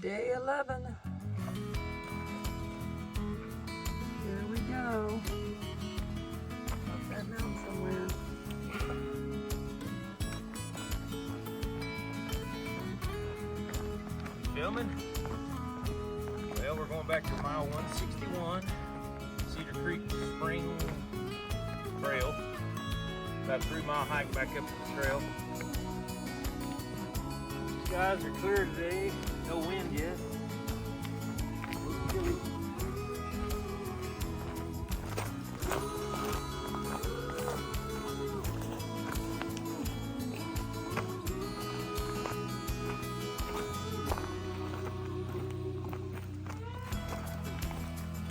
Day 11. Here we go. Up that mountain somewhere. Filming? Well, we're going back to mile 161, Cedar Creek Spring Trail. About a 3-mile hike back up the trail. Skies are clear today, no wind yet. A little chilly.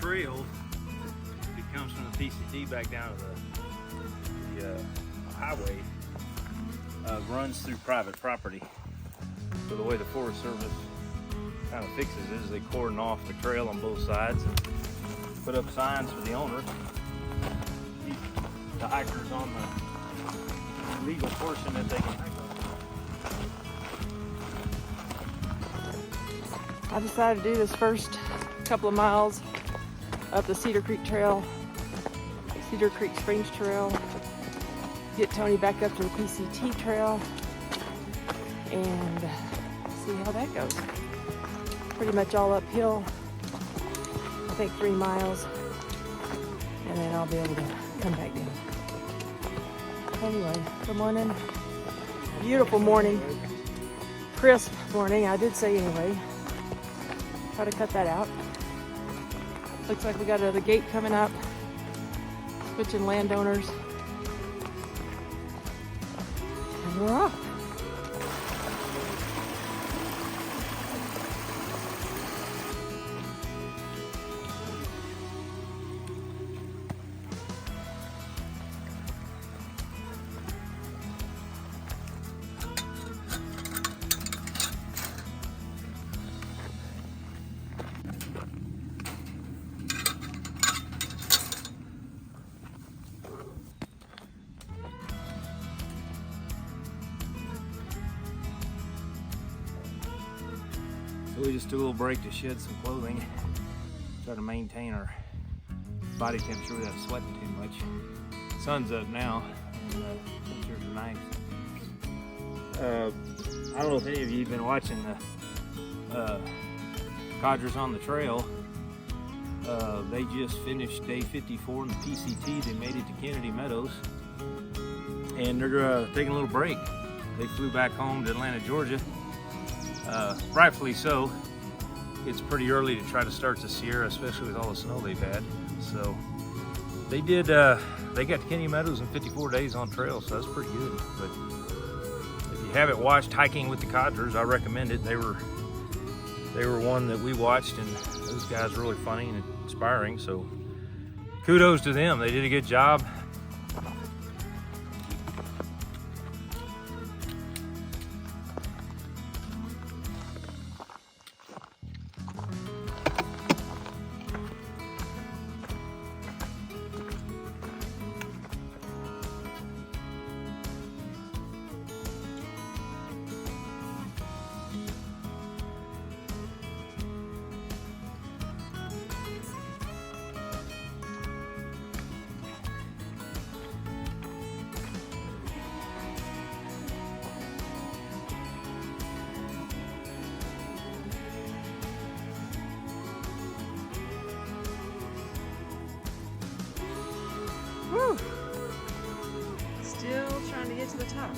Trail, it comes from the PCT back down to the highway, runs through private property. So the way the Forest Service kind of fixes it is they cordon off the trail on both sides and put up signs for the owner. Keep the hikers on the legal portion that they can hike on. I decided to do this first couple of miles up the Cedar Creek Trail, Cedar Creek Springs Trail, get Tony back up to the PCT Trail, and see how that goes. Pretty much all uphill, I think 3 miles, and then I'll be able to come back down. Anyway, good morning. Beautiful morning. Crisp morning, I did say anyway. Try to cut that out. Looks like we got another gate coming up. Switching landowners. And we're off. So we just took a little break to shed some clothing, try to maintain our body temperature without sweating too much. Sun's up now, and temperatures are nice. I don't know if any of you have been watching the Codgers on the Trail. They just finished day 54 in the PCT. They made it to Kennedy Meadows, and they're taking a little break. They flew back home to Atlanta, Georgia. Rightfully so. It's pretty early to try to start the Sierra, especially with all the snow they've had. So they did. They got to Kennedy Meadows in 54 days on trail, so that's pretty good. But if you haven't watched Hiking with the Codgers, I recommend it. They were one that we watched, and those guys are really funny and inspiring. So kudos to them. They did a good job. Woo! Still trying to get to the top.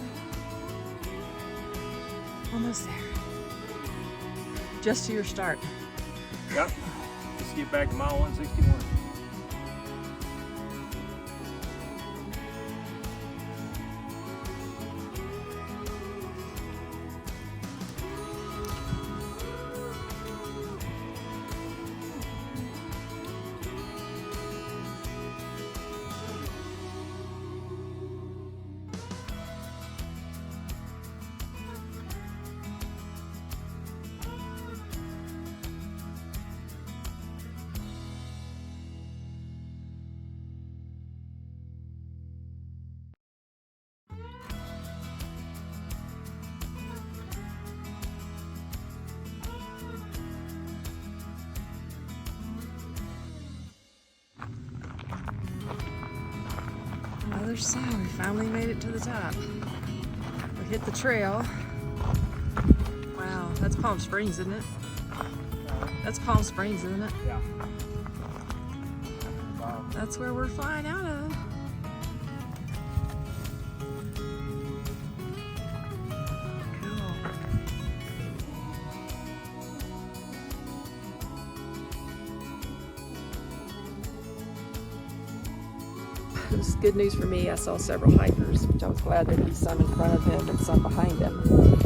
Almost there. Just to your start. Yep. Let's get back to mile 161. Another song. We finally made it to the top. We hit the trail. Wow, that's Palm Springs, isn't it? That's Palm Springs, isn't it? Yeah. That's where we're flying out of. It was good news for me. I saw several hikers, which I was glad there'd be some in front of him and some behind him.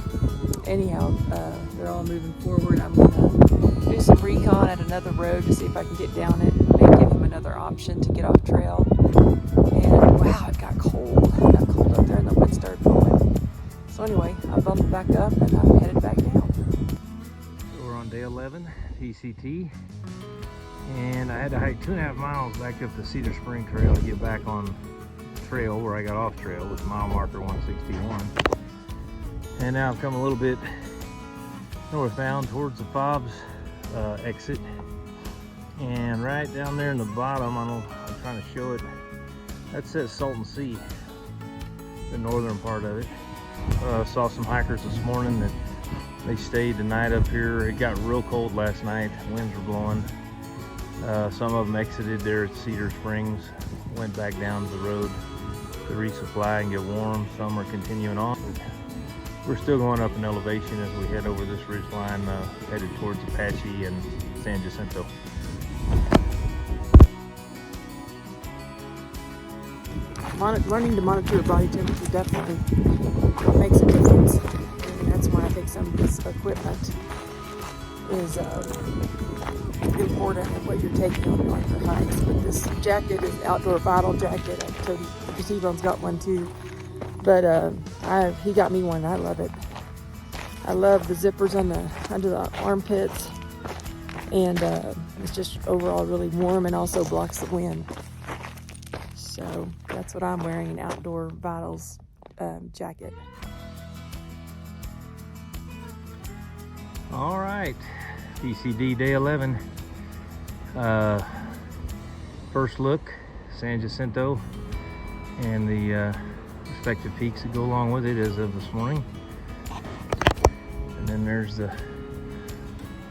Anyhow, they're all moving forward. I'm gonna do some recon at another road to see if I can get down it, maybe give him another option to get off trail. And wow, it got cold. It got cold up there and the wind started blowing. So anyway, I bumped back up and I'm headed back down. So we're on day 11, PCT. And I had to hike 2.5 miles back up the Cedar Spring Trail to get back on trail where I got off trail with mile marker 161. And now I've come a little bit northbound towards the Fobbs exit. And right down there in the bottom, I'm trying to show it, that says Salton Sea, the northern part of it. Saw some hikers this morning that they stayed the night up here. It got real cold last night, winds were blowing. Some of them exited there at Cedar Springs, went back down to the road to resupply and get warm. Some are continuing on. We're still going up in elevation as we head over this ridge line, headed towards Apache and San Jacinto. Learning to monitor your body temperature definitely makes a difference. And that's why I think some of this equipment is important in what you're taking on your hikes. But this jacket is outdoor vital jacket. I told you, T-Bone's got one too. But he got me one. I love it. I love the zippers on under the armpits, and it's just overall really warm and also blocks the wind. So that's what I'm wearing, an outdoor vitals jacket. All right, PCD day 11. First look, San Jacinto and the respective peaks that go along with it as of this morning. And then there's the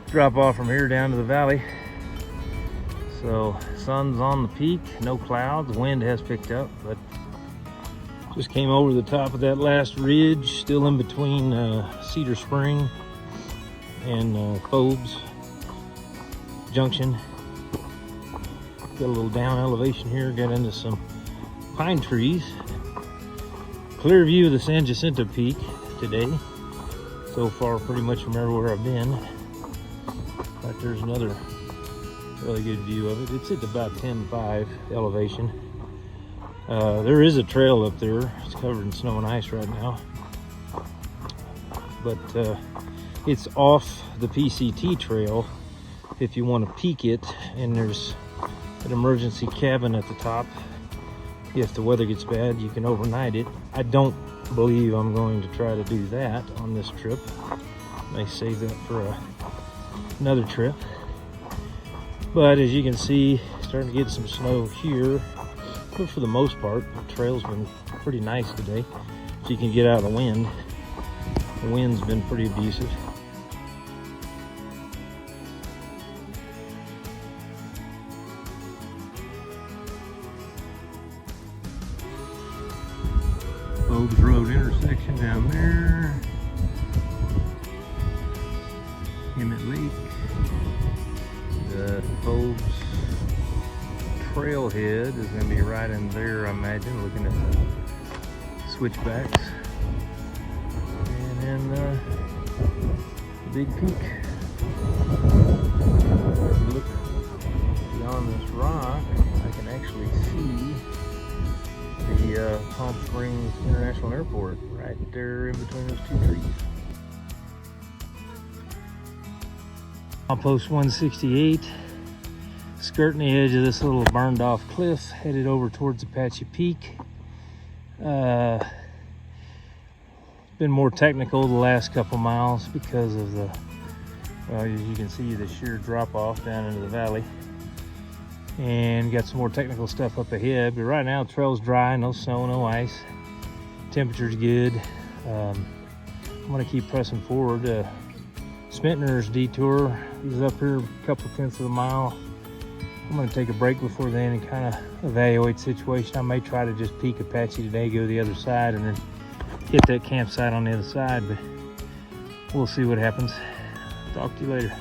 drop off from here down to the valley. So sun's on the peak, no clouds, wind has picked up, but just came over the top of that last ridge, still in between Cedar Spring and Phobes Junction. Got a little down elevation here, got into some pine trees. Clear view of the San Jacinto Peak today. So far, pretty much from everywhere I've been. But there's another really good view of it. It's at about 10.5 elevation. There is a trail up there. It's covered in snow and ice right now. But it's off the PCT trail if you want to peek it, and there's an emergency cabin at the top. If the weather gets bad, you can overnight it. I don't believe I'm going to try to do that on this trip. May save that for another trip. But as you can see, starting to get some snow here. But for the most part, the trail's been pretty nice today. So you can get out of the wind. The wind's been pretty abusive. Phobes Road intersection down there. Emmett Lake. The Phobes trailhead is going to be right in there, I imagine, looking at the switchbacks. And then the big peak. If you look beyond this rock, I can actually see the Palm Springs International Airport right there in between those two trees. Outpost 168, skirting the edge of this little burned off cliff, headed over towards Apache Peak. Been more technical the last couple miles because of the, well, as you can see, the sheer drop off down into the valley. and got some more technical stuff up ahead. But right now the trail's dry, no snow, no ice. Temperature's good. I'm gonna keep pressing forward. Spentner's detour is up here a couple tenths of a mile. I'm gonna take a break before then and kind of evaluate the situation. I may try to just peak Apache today, go to the other side, and then hit that campsite on the other side, but we'll see what happens. Talk to you later.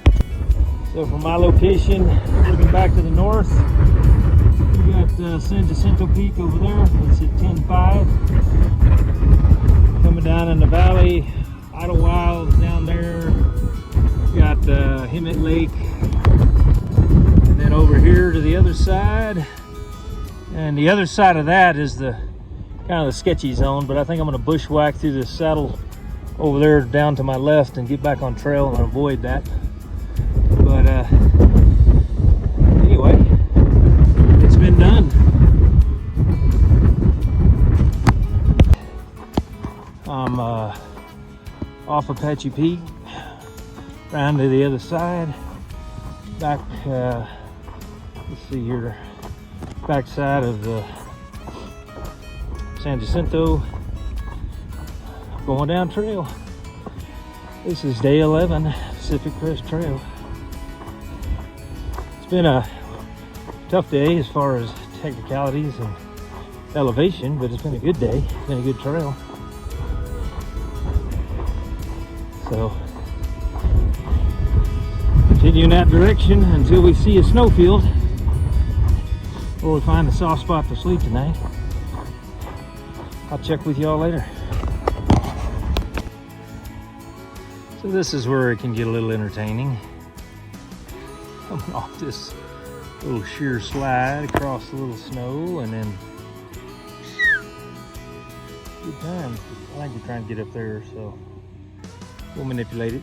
So from my location, looking back to the north, we got San Jacinto Peak over there. It's at 10.5. Coming down in the valley, Idlewild down there. Got Hemet Lake. And then over here to the other side. And the other side of that is the kind of the sketchy zone, but I think I'm gonna bushwhack through this saddle over there down to my left and get back on trail and avoid that. But anyway, it's been done. I'm off Apache Peak, round to the other side, back, let's see here, back side of the San Jacinto, going down trail. This is day 11, Pacific Crest Trail. It's been a tough day as far as technicalities and elevation, but it's been a good day. It's been a good trail. So, continue in that direction until we see a snowfield, or we find a soft spot to sleep tonight. I'll check with y'all later. So this is where it can get a little entertaining. Coming off this little sheer slide across the little snow, and then good times. I think we're trying to get up there, so we'll manipulate it.